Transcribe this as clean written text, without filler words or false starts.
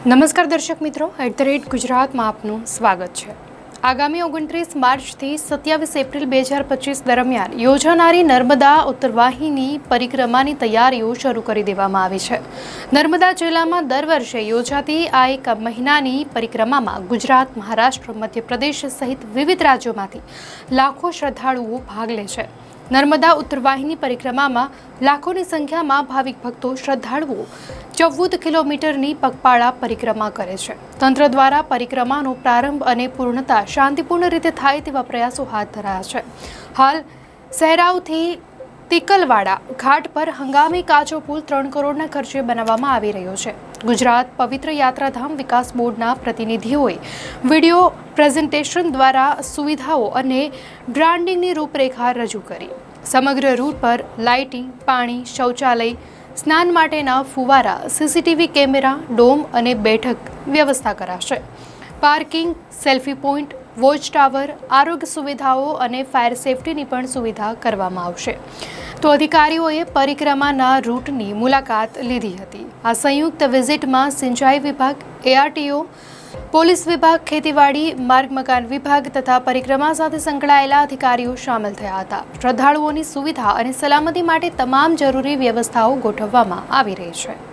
નમસ્કાર દર્શક મિત્રો, @ગુજરાતમાં આપનું સ્વાગત છે। આગામી 29 માર્ચથી 27 એપ્રિલ 2025 દરમિયાન યોજાનારી નર્મદા ઉત્તરવાહિની પરિક્રમાની તૈયારીઓ શરૂ કરી દેવામાં આવી છે। નર્મદા જિલ્લામાં દર વર્ષે યોજાતી આ એક મહિનાની પરિક્રમામાં ગુજરાત, મહારાષ્ટ્ર, મધ્યપ્રદેશ સહિત વિવિધ રાજ્યોમાંથી લાખો શ્રદ્ધાળુઓ ભાગ લે છે। નર્મદા ઉત્તરવાહિની પરિક્રમામાં લાખોની સંખ્યામાં ભાવિક ભક્તો શ્રદ્ધાળુઓ 14 કિલોમીટરની પગપાળા પરિક્રમા કરે છે। તંત્ર દ્વારા પરિક્રમાનો પ્રારંભ અને પૂર્ણતા શાંતિપૂર્ણ રીતે થાય તેવા પ્રયાસો હાથ ધરાયા છે। હાલ સહેરાવથી તિકલવાડા ઘાટ પર હંગામી કાચો પુલ 3 કરોડના ખર્ચે બનાવવામાં આવી રહ્યો છે। ગુજરાત પવિત્ર યાત્રાધામ વિકાસ બોર્ડના પ્રતિનિધિઓએ વિડીયો પ્રેઝન્ટેશન દ્વારા સુવિધાઓ અને બ્રાન્ડિંગની રૂપરેખા રજૂ કરી। સમગ્ર રૂટ પર લાઇટિંગ, પાણી, શૌચાલય, સ્નાન માટેના ફુવારા, સીસીટીવી કેમેરા, ડોમ અને બેઠક વ્યવસ્થા કરાશે। Parking, selfie point, watch tower, આરોગ્ય સુવિધાઓ અને ફાયર સેફટીની પણ સુવિધા કરવામાં આવશે। તો અધિકારીઓએ પરિક્રમાના રૂટની મુલાકાત લીધી હતી। આ સંયુક્ત વિઝિટમાં સિંચાઈ વિભાગ, ARTO, પોલીસ વિભાગ, ખેતીવાડી, માર્ગ મકાન વિભાગ તથા પરિક્રમા સાથે સંકળાયેલા અધિકારીઓ સામેલ થયા હતા। શ્રદ્ધાળુઓની સુવિધા અને સલામતી માટે તમામ જરૂરી વ્યવસ્થાઓ ગોઠવવામાં આવી રહી છે।